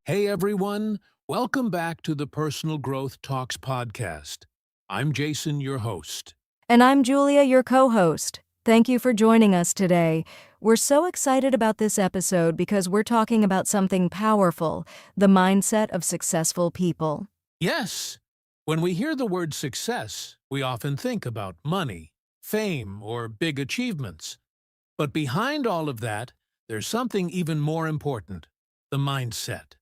Hey everyone, welcome back to the Personal Growth Talks podcast. I'm Jason, your host. And I'm Julia, your co-host. Thank you for joining us today. We're so excited about this episode because we're talking about something powerful, the mindset of successful people. Yes, when we hear the word success, we often think about money, fame, or big achievements. But behind all of that, there's something even more important, the mindset.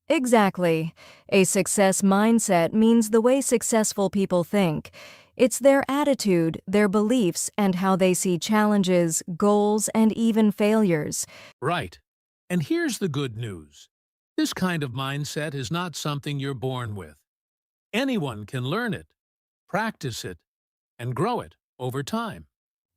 Exactly. A success mindset means the way successful people think. It's their attitude, their beliefs, and how they see challenges, goals, and even failures. Right. And here's the good news. This kind of mindset is not something you're born with. Anyone can learn it, practice it, and grow it over time.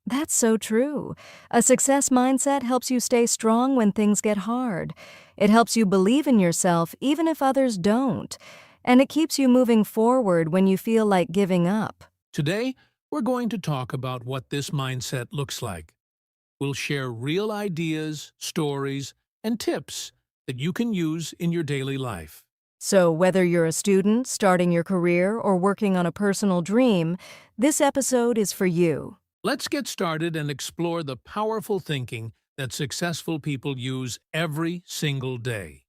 That's so true. A success mindset helps you stay strong when things get hard. It helps you believe in yourself even if others don't. And it keeps you moving forward when you feel like giving up. Today, we're going to talk about what this mindset looks like. We'll share real ideas, stories, and tips that you can use in your daily life. So, whether you're a student, starting your career, or working on a personal dream, this episode is for you. Let's get started and explore the powerful thinking that successful people use every single day.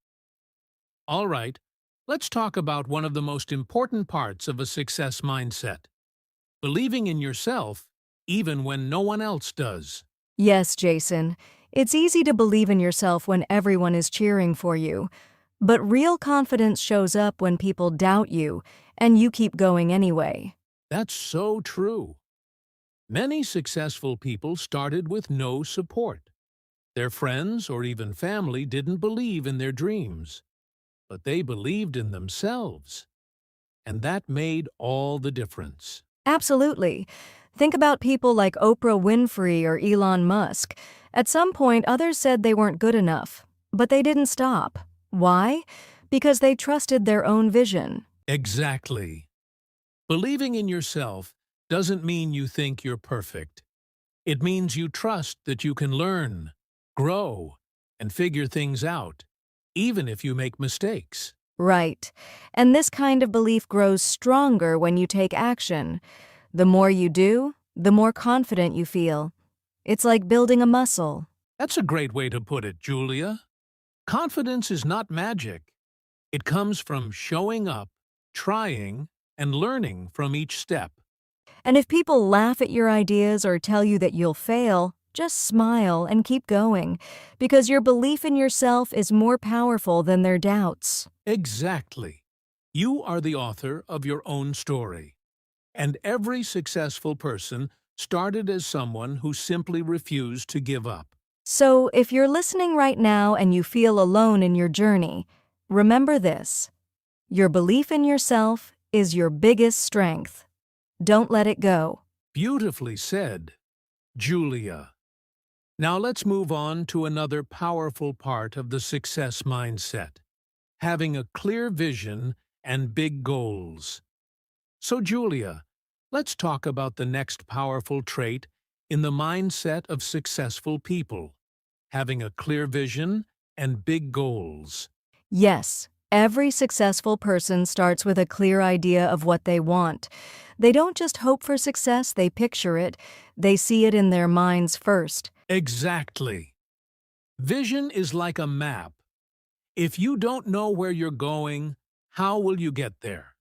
All right, let's talk about one of the most important parts of a success mindset. Believing in yourself, even when no one else does. Yes, Jason, it's easy to believe in yourself when everyone is cheering for you. But real confidence shows up when people doubt you, and you keep going anyway. That's so true. Many successful people started with no support. Their friends or even family didn't believe in their dreams, but they believed in themselves. And that made all the difference. Absolutely. Think about people like Oprah Winfrey or Elon Musk. At some point, others said they weren't good enough, but they didn't stop. Why? Because they trusted their own vision. Exactly. Believing in yourself doesn't mean you think you're perfect. It means you trust that you can learn, grow, and figure things out, even if you make mistakes. Right. And this kind of belief grows stronger when you take action. The more you do, the more confident you feel. It's like building a muscle. That's a great way to put it, Julia. Confidence is not magic. It comes from showing up, trying, and learning from each step. And if people laugh at your ideas or tell you that you'll fail, just smile and keep going, because your belief in yourself is more powerful than their doubts. Exactly. You are the author of your own story. And every successful person started as someone who simply refused to give up. So if you're listening right now and you feel alone in your journey, remember this. Your belief in yourself is your biggest strength. Don't let it go. Beautifully said, Julia. Now let's move on to another powerful part of the success mindset, having a clear vision and big goals. So, Julia, let's talk about the next powerful trait in the mindset of successful people, having a clear vision and big goals. Yes, every successful person starts with a clear idea of what they want. They don't just hope for success, they picture it. They see it in their minds first. Exactly. Vision is like a map. If you don't know where you're going, how will you get there?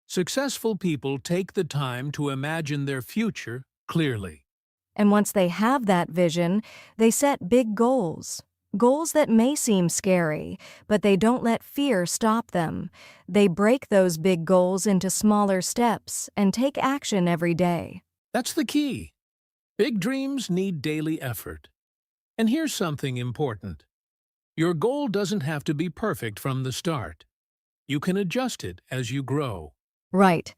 Successful people take the time to imagine their future clearly. And once they have that vision, they set big goals. Goals that may seem scary, but they don't let fear stop them. They break those big goals into smaller steps and take action every day. That's the key. Big dreams need daily effort. And here's something important. Your goal doesn't have to be perfect from the start. You can adjust it as you grow. Right.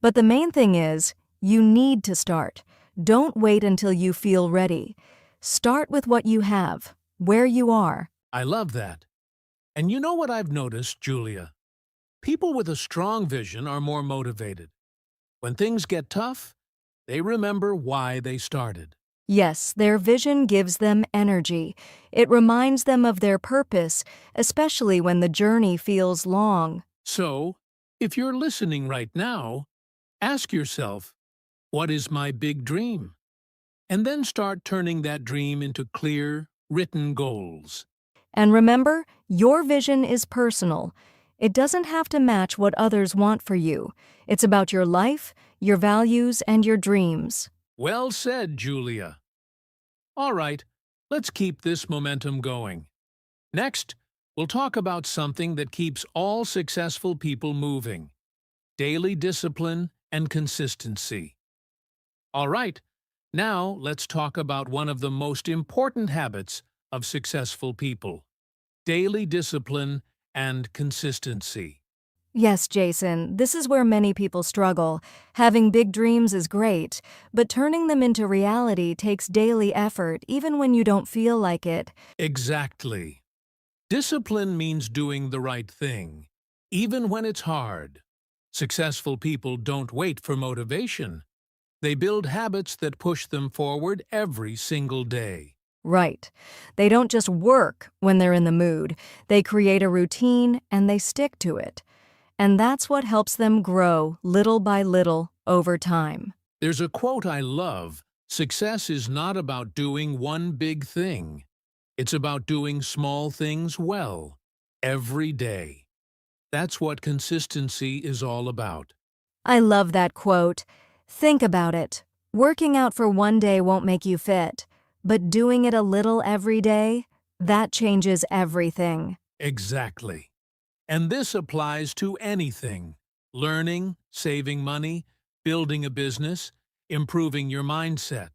But the main thing is, you need to start. Don't wait until you feel ready. Start with what you have, where you are. I love that. And you know what I've noticed, Julia? People with a strong vision are more motivated. When things get tough, they remember why they started. Yes, their vision gives them energy. It reminds them of their purpose, especially when the journey feels long. So, if you're listening right now, ask yourself, what is my big dream? And then start turning that dream into clear, written goals. And remember, your vision is personal. It doesn't have to match what others want for you. It's about your life, your values, and your dreams. Well said, Julia. All right, let's keep this momentum going. Next, we'll talk about something that keeps all successful people moving: daily discipline and consistency. All right, now let's talk about one of the most important habits of successful people: daily discipline and consistency. Yes, Jason, this is where many people struggle. Having big dreams is great, but turning them into reality takes daily effort, even when you don't feel like it. Exactly. Discipline means doing the right thing, even when it's hard. Successful people don't wait for motivation. They build habits that push them forward every single day. Right. They don't just work when they're in the mood. They create a routine and they stick to it. And that's what helps them grow little by little over time. There's a quote I love: success is not about doing one big thing. It's about doing small things well, every day. That's what consistency is all about. I love that quote. Think about it. Working out for one day won't make you fit, but doing it a little every day, that changes everything. Exactly. And this applies to anything: learning, saving money, building a business, improving your mindset.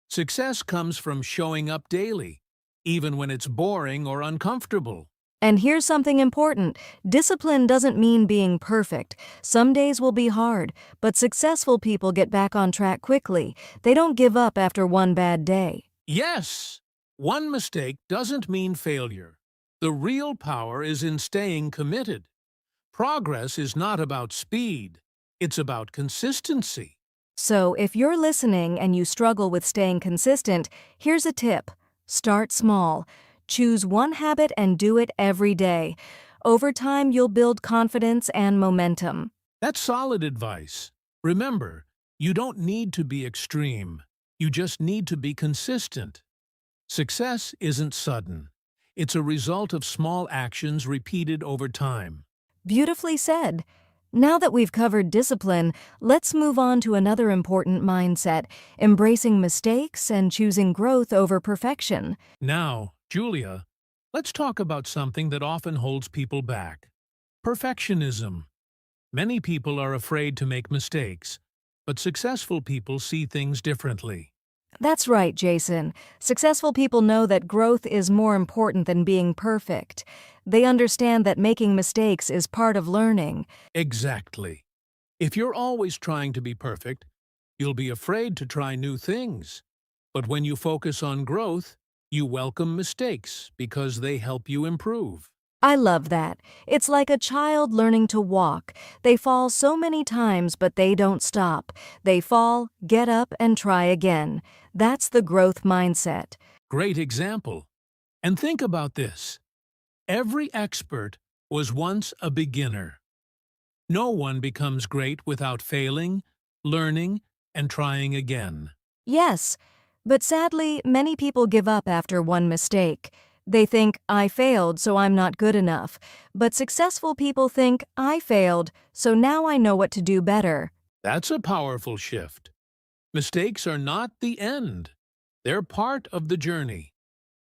Success comes from showing up daily, even when it's boring or uncomfortable. And here's something important. Discipline doesn't mean being perfect. Some days will be hard, but successful people get back on track quickly. They don't give up after one bad day. Yes, one mistake doesn't mean failure. The real power is in staying committed. Progress is not about speed, it's about consistency. So, if you're listening and you struggle with staying consistent, here's a tip. Start small. Choose one habit and do it every day. Over time, you'll build confidence and momentum. That's solid advice. Remember, you don't need to be extreme. You just need to be consistent. Success isn't sudden. It's a result of small actions repeated over time. Beautifully said. Now that we've covered discipline, let's move on to another important mindset: embracing mistakes and choosing growth over perfection. Now, Julia, let's talk about something that often holds people back: perfectionism. Many people are afraid to make mistakes, but successful people see things differently. That's right, Jason. Successful people know that growth is more important than being perfect. They understand that making mistakes is part of learning. Exactly. If you're always trying to be perfect, you'll be afraid to try new things. But when you focus on growth, you welcome mistakes because they help you improve. I love that. It's like a child learning to walk. They fall so many times, but they don't stop. They fall, get up, and try again. That's the growth mindset. Great example. And think about this: every expert was once a beginner. No one becomes great without failing, learning, and trying again. Yes, but sadly, many people give up after one mistake. They think, I failed, so I'm not good enough. But successful people think, I failed, so now I know what to do better. That's a powerful shift. Mistakes are not the end. They're part of the journey.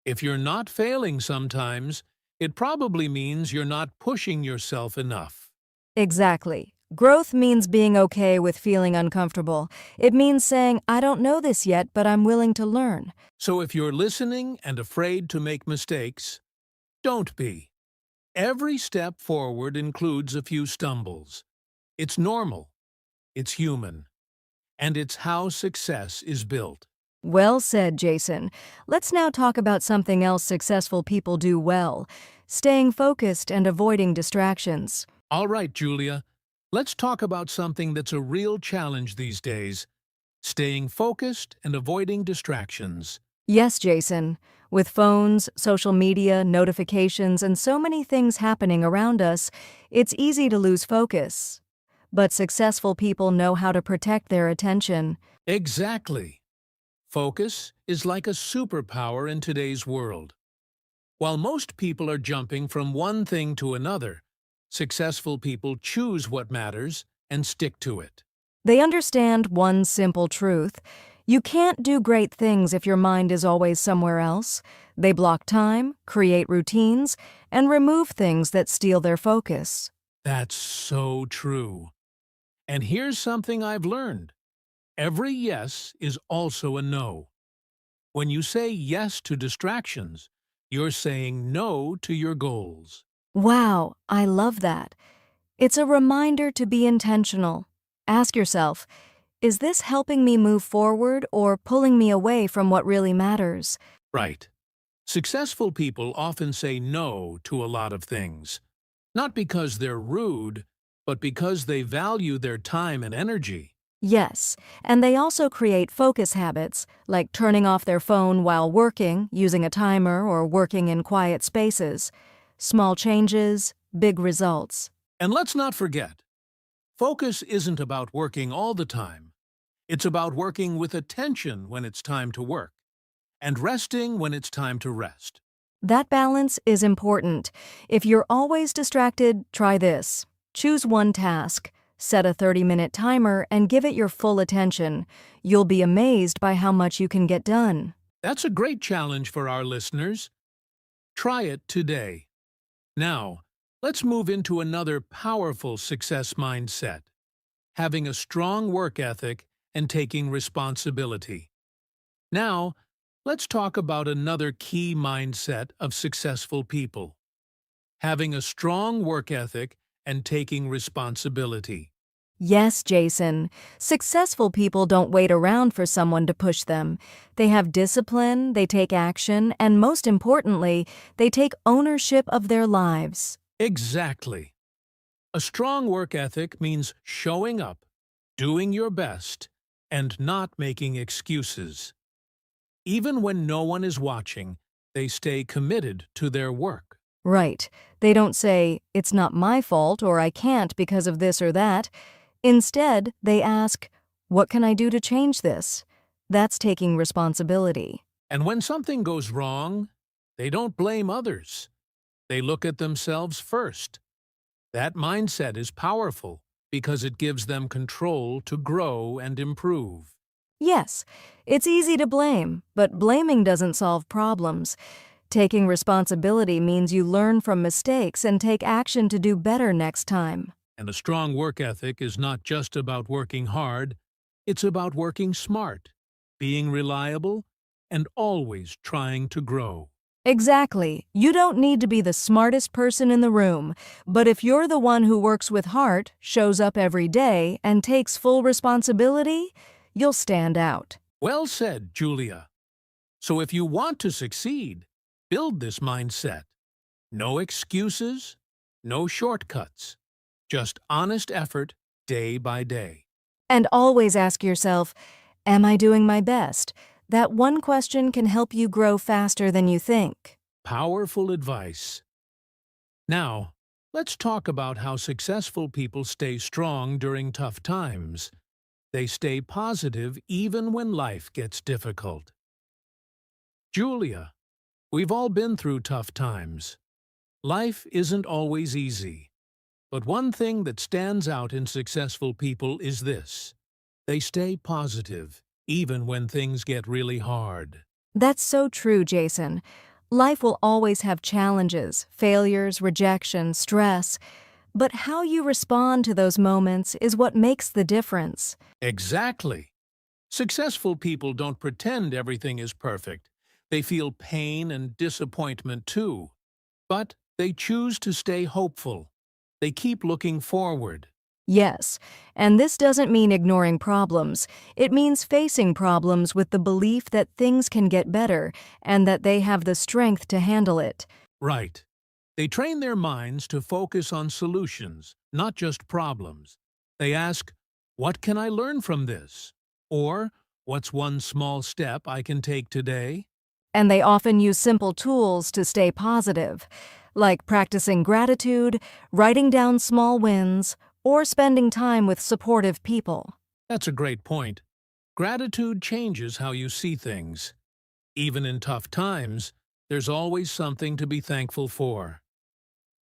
If you're not failing sometimes, it probably means you're not pushing yourself enough. Exactly. Growth means being okay with feeling uncomfortable. It means saying, I don't know this yet, but I'm willing to learn. So if you're listening and afraid to make mistakes, don't be. Every step forward includes a few stumbles. It's normal, it's human, and it's how success is built. Well said, Jason. Let's now talk about something else successful people do well: staying focused and avoiding distractions. All right, Julia, let's talk about something that's a real challenge these days: staying focused and avoiding distractions. Yes, Jason. With phones, social media, notifications, and so many things happening around us, it's easy to lose focus. But successful people know how to protect their attention. Exactly. Focus is like a superpower in today's world. While most people are jumping from one thing to another, successful people choose what matters and stick to it. They understand one simple truth. You can't do great things if your mind is always somewhere else. They block time, create routines, and remove things that steal their focus. That's so true. And here's something I've learned. Every yes is also a no. When you say yes to distractions, you're saying no to your goals. Wow, I love that. It's a reminder to be intentional. Ask yourself, is this helping me move forward or pulling me away from what really matters? Right. Successful people often say no to a lot of things, not because they're rude, but because they value their time and energy. Yes, and they also create focus habits, like turning off their phone while working, using a timer, or working in quiet spaces. Small changes, big results. And let's not forget, focus isn't about working all the time. It's about working with attention when it's time to work, and resting when it's time to rest. That balance is important. If you're always distracted, try this. Choose one task, set a 30-minute timer, and give it your full attention. You'll be amazed by how much you can get done. That's a great challenge for our listeners. Try it today. Now, let's move into another powerful success mindset, having a strong work ethic and taking responsibility. Now, let's talk about another key mindset of successful people, having a strong work ethic and taking responsibility. Yes, Jason. Successful people don't wait around for someone to push them. They have discipline, they take action, and most importantly, they take ownership of their lives. Exactly. A strong work ethic means showing up, doing your best, and not making excuses. Even when no one is watching, they stay committed to their work. Right. They don't say, "It's not my fault," or "I can't because of this or that." Instead, they ask, "What can I do to change this?" That's taking responsibility. And when something goes wrong, they don't blame others. They look at themselves first. That mindset is powerful because it gives them control to grow and improve. Yes, it's easy to blame, but blaming doesn't solve problems. Taking responsibility means you learn from mistakes and take action to do better next time. And a strong work ethic is not just about working hard, it's about working smart, being reliable, and always trying to grow. Exactly. You don't need to be the smartest person in the room, but if you're the one who works with heart, shows up every day, and takes full responsibility, you'll stand out. Well said, Julia. So if you want to succeed, build this mindset. No excuses, no shortcuts, just honest effort day by day. And always ask yourself, am I doing my best? That one question can help you grow faster than you think. Powerful advice. Now, let's talk about how successful people stay strong during tough times. They stay positive even when life gets difficult. Julia, we've all been through tough times. Life isn't always easy. But one thing that stands out in successful people is this: they stay positive, even when things get really hard. That's so true, Jason. Life will always have challenges, failures, rejection, stress. But how you respond to those moments is what makes the difference. Exactly. Successful people don't pretend everything is perfect. They feel pain and disappointment too. But they choose to stay hopeful. They keep looking forward. Yes, and this doesn't mean ignoring problems. It means facing problems with the belief that things can get better and that they have the strength to handle it. Right. They train their minds to focus on solutions, not just problems. They ask, what can I learn from this? Or, what's one small step I can take today? And they often use simple tools to stay positive, like practicing gratitude, writing down small wins, or spending time with supportive people. That's a great point. Gratitude changes how you see things. Even in tough times, there's always something to be thankful for.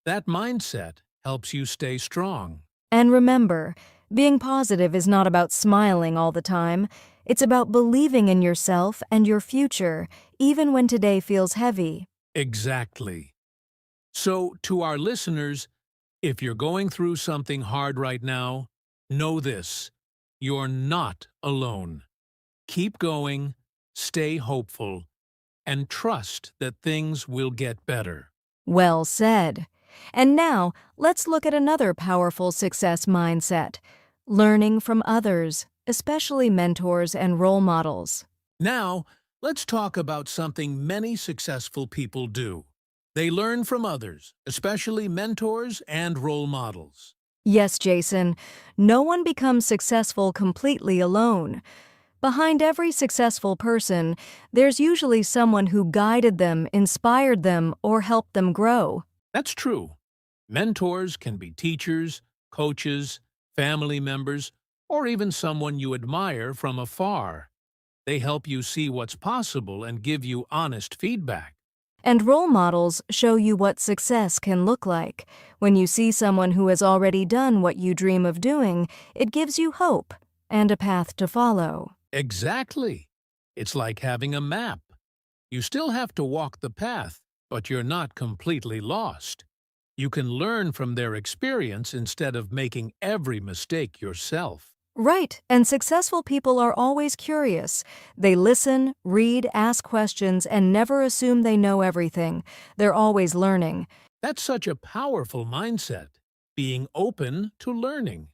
That mindset helps you stay strong. And remember, being positive is not about smiling all the time. It's about believing in yourself and your future, even when today feels heavy. Exactly. So, to our listeners, if you're going through something hard right now, know this: you're not alone. Keep going, stay hopeful, and trust that things will get better. Well said. And now, let's look at another powerful success mindset: learning from others, especially mentors and role models. Now, let's talk about something many successful people do. They learn from others, especially mentors and role models. Yes, Jason, no one becomes successful completely alone. Behind every successful person, there's usually someone who guided them, inspired them, or helped them grow. That's true. Mentors can be teachers, coaches, family members, or even someone you admire from afar. They help you see what's possible and give you honest feedback. And role models show you what success can look like. When you see someone who has already done what you dream of doing, it gives you hope and a path to follow. Exactly. It's like having a map. You still have to walk the path, but you're not completely lost. You can learn from their experience instead of making every mistake yourself. Right, and successful people are always curious. They listen, read, ask questions, and never assume they know everything. They're always learning. That's such a powerful mindset, being open to learning.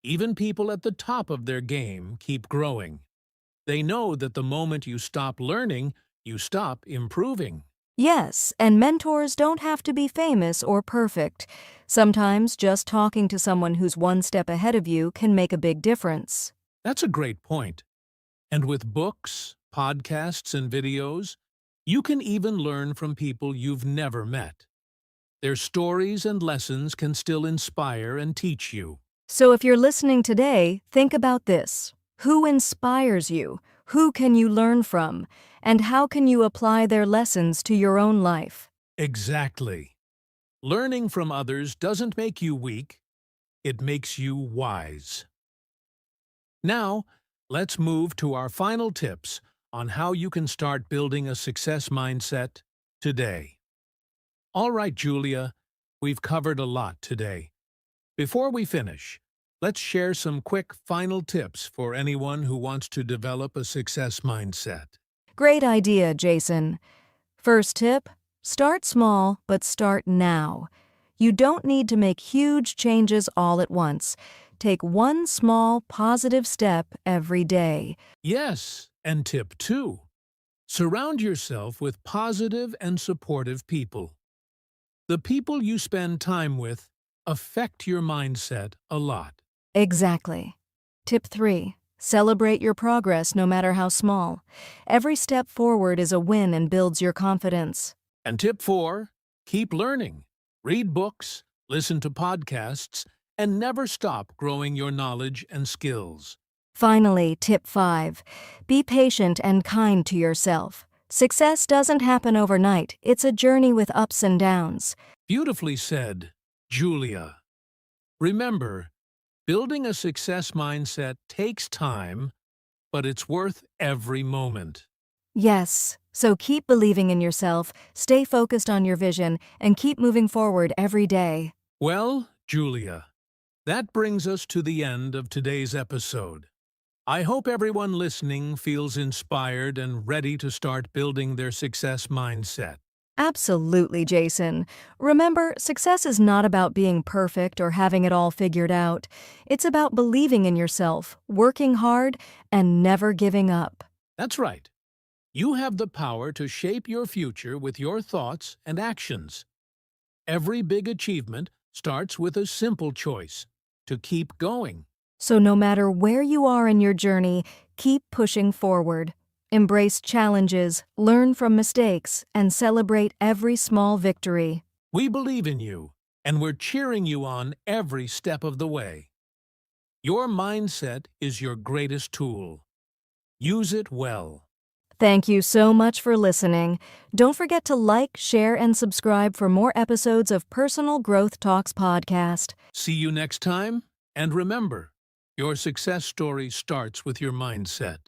Even people at the top of their game keep growing. They know that the moment you stop learning, you stop improving. Yes, and mentors don't have to be famous or perfect. Sometimes just talking to someone who's one step ahead of you can make a big difference. That's a great point. And with books, podcasts, and videos, you can even learn from people you've never met. Their stories and lessons can still inspire and teach you. So if you're listening today, think about this. Who inspires you? Who can you learn from? And how can you apply their lessons to your own life? Exactly. Learning from others doesn't make you weak, it makes you wise. Now, let's move to our final tips on how you can start building a success mindset today. All right, Julia, we've covered a lot today. Before we finish, let's share some quick final tips for anyone who wants to develop a success mindset. Great idea, Jason. First tip, start small, but start now. You don't need to make huge changes all at once. Take one small, positive step every day. Yes, and tip 2. Surround yourself with positive and supportive people. The people you spend time with affect your mindset a lot. Exactly. Tip 3. Celebrate your progress no matter how small. Every step forward is a win and builds your confidence. And tip 4, keep learning. Read books, listen to podcasts, and never stop growing your knowledge and skills. Finally, tip 5. Be patient and kind to yourself. Success doesn't happen overnight. It's a journey with ups and downs. Beautifully said, Julia. Remember, building a success mindset takes time, but it's worth every moment. Yes, so keep believing in yourself, stay focused on your vision, and keep moving forward every day. Well, Julia, that brings us to the end of today's episode. I hope everyone listening feels inspired and ready to start building their success mindset. Absolutely, Jason. Remember, success is not about being perfect or having it all figured out. It's about believing in yourself, working hard, and never giving up. That's right. You have the power to shape your future with your thoughts and actions. Every big achievement starts with a simple choice: to keep going. So no matter where you are in your journey, keep pushing forward. Embrace challenges, learn from mistakes, and celebrate every small victory. We believe in you, and we're cheering you on every step of the way. Your mindset is your greatest tool. Use it well. Thank you so much for listening. Don't forget to like, share, and subscribe for more episodes of Personal Growth Talks podcast. See you next time, and remember, your success story starts with your mindset.